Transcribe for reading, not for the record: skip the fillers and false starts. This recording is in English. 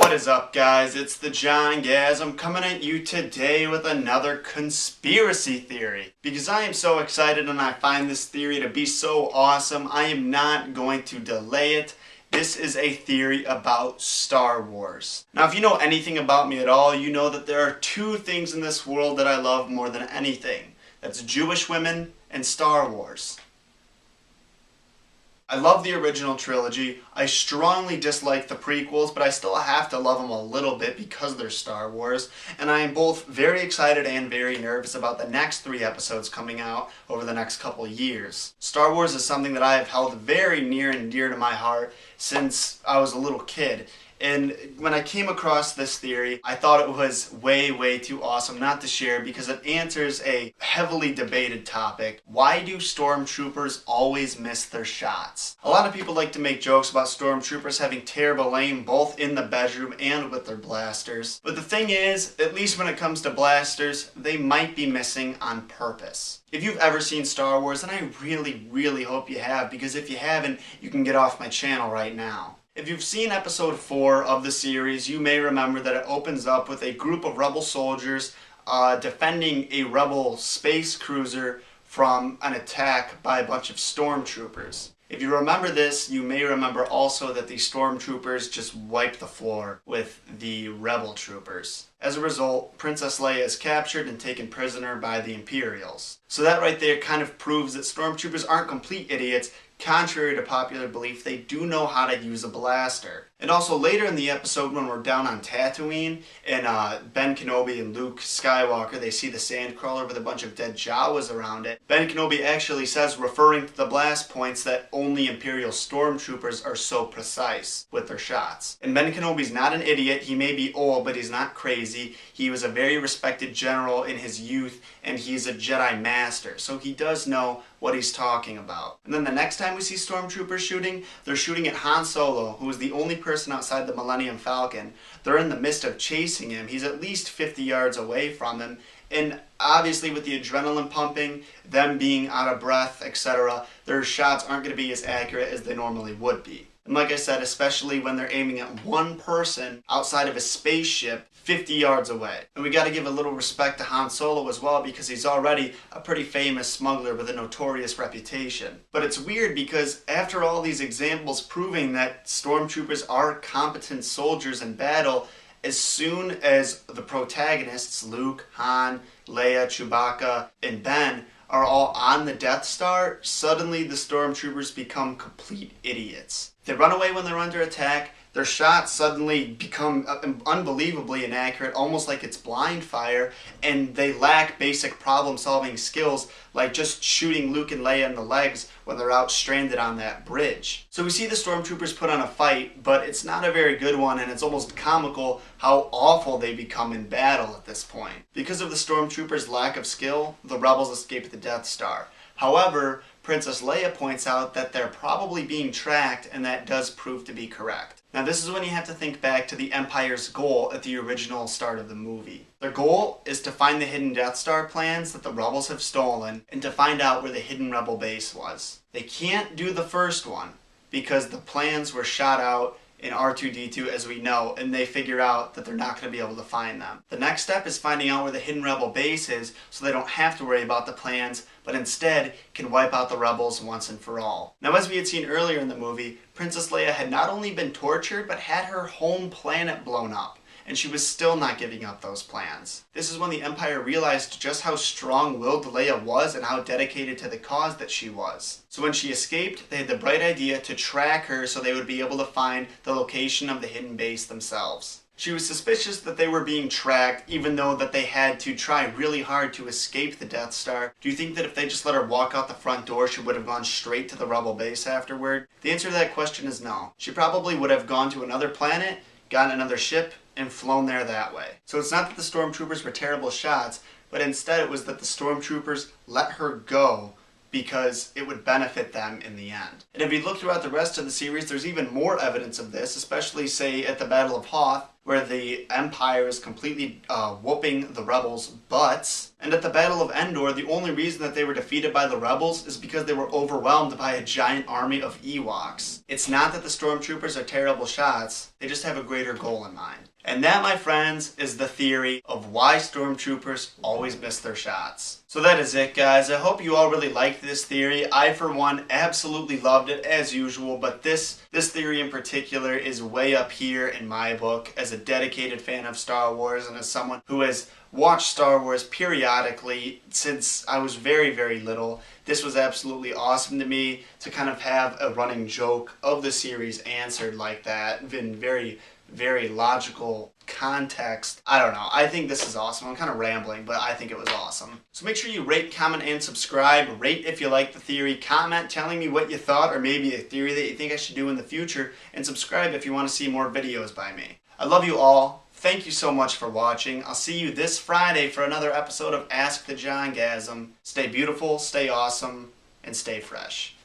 What is up, guys? It's the John Gaz. I'm coming at you today with another conspiracy theory. Because I am so excited and I find this theory to be so awesome, I am not going to delay it. This is a theory about Star Wars. Now, if you know anything about me at all, you know that there are two things in this world that I love more than anything. That's Jewish women and Star Wars. I love the original trilogy. I strongly dislike the prequels, but I still have to love them a little bit because they're Star Wars. And I am both very excited and very nervous about the next 3 episodes coming out over the next couple of years. Star Wars is something that I have held very near and dear to my heart since I was a little kid. And when I came across this theory, I thought it was way too awesome not to share because it answers a heavily debated topic. Why do Stormtroopers always miss their shots? A lot of people like to make jokes about Stormtroopers having terrible aim both in the bedroom and with their blasters. But the thing is, at least when it comes to blasters, they might be missing on purpose. If you've ever seen Star Wars, and I really hope you have, because if you haven't, you can get off my channel right now. If you've seen episode 4 of the series, you may remember that it opens up with a group of rebel soldiers defending a rebel space cruiser from an attack by a bunch of stormtroopers. If you remember this, you may remember also that the stormtroopers just wiped the floor with the rebel troopers. As a result, Princess Leia is captured and taken prisoner by the Imperials. So that right there kind of proves that stormtroopers aren't complete idiots. Contrary to popular belief, they do know how to use a blaster. And also later in the episode when we're down on Tatooine and Ben Kenobi and Luke Skywalker, they see the sandcrawler with a bunch of dead Jawas around it. Ben Kenobi actually says, referring to the blast points, that only Imperial stormtroopers are so precise with their shots. And Ben Kenobi's not an idiot. He may be old, but he's not crazy. He was a very respected general in his youth, and he's a Jedi master, so he does know what he's talking about. And then the next time we see stormtroopers shooting, they're shooting at Han Solo, who is the only person outside the Millennium Falcon. They're in the midst of chasing him. He's at least 50 yards away from him. And obviously with the adrenaline pumping, them being out of breath, etc., their shots aren't going to be as accurate as they normally would be. And like I said, especially when they're aiming at one person outside of a spaceship 50 yards away. And we got to give a little respect to Han Solo as well, because he's already a pretty famous smuggler with a notorious reputation. But it's weird because after all these examples proving that stormtroopers are competent soldiers in battle, as soon as the protagonists, Luke, Han, Leia, Chewbacca, and Ben, are all on the Death Star, suddenly the stormtroopers become complete idiots. They run away when they're under attack. Their shots suddenly become unbelievably inaccurate, almost like it's blind fire, and they lack basic problem-solving skills like just shooting Luke and Leia in the legs when they're out stranded on that bridge. So we see the stormtroopers put on a fight, but it's not a very good one, and it's almost comical how awful they become in battle at this point. Because of the stormtroopers' lack of skill, the rebels escape the Death Star. However, Princess Leia points out that they're probably being tracked, and that does prove to be correct. Now this is when you have to think back to the Empire's goal at the original start of the movie. Their goal is to find the hidden Death Star plans that the rebels have stolen and to find out where the hidden rebel base was. They can't do the first one because the plans were shot out in R2-D2, as we know, and they figure out that they're not going to be able to find them. The next step is finding out where the hidden rebel base is so they don't have to worry about the plans, but instead can wipe out the rebels once and for all. Now, as we had seen earlier in the movie, Princess Leia had not only been tortured, but had her home planet blown up, and she was still not giving up those plans. This is when the Empire realized just how strong-willed Leia was and how dedicated to the cause that she was. So when she escaped, they had the bright idea to track her so they would be able to find the location of the hidden base themselves. She was suspicious that they were being tracked, even though that they had to try really hard to escape the Death Star. Do you think that if they just let her walk out the front door, she would have gone straight to the rebel base afterward? The answer to that question is no. She probably would have gone to another planet, gotten another ship, and flown there that way. So it's not that the stormtroopers were terrible shots, but instead it was that the stormtroopers let her go because it would benefit them in the end. And if you look throughout the rest of the series, there's even more evidence of this, especially, say, at the Battle of Hoth, where the Empire is completely whooping the rebels' butts, And at the Battle of Endor, the only reason that they were defeated by the rebels is because they were overwhelmed by a giant army of Ewoks. It's not that the Stormtroopers are terrible shots, they just have a greater goal in mind. And that, my friends, is the theory of why Stormtroopers always miss their shots. So that is it, guys. I hope you all really liked this theory. I, for one, absolutely loved it as usual, but this theory in particular is way up here in my book as a dedicated fan of Star Wars and as someone who has watched Star Wars periodically since I was very, very little. This was absolutely awesome to me to kind of have a running joke of the series answered like that in very, very logical context. I don't know. I think this is awesome. I'm kind of rambling, but I think it was awesome. So make sure you rate, comment, and subscribe. Rate if you like the theory. Comment telling me what you thought or maybe a theory that you think I should do in the future. And subscribe if you want to see more videos by me. I love you all. Thank you so much for watching. I'll see you this Friday for another episode of Ask the Johngasm. Stay beautiful, stay awesome, and stay fresh.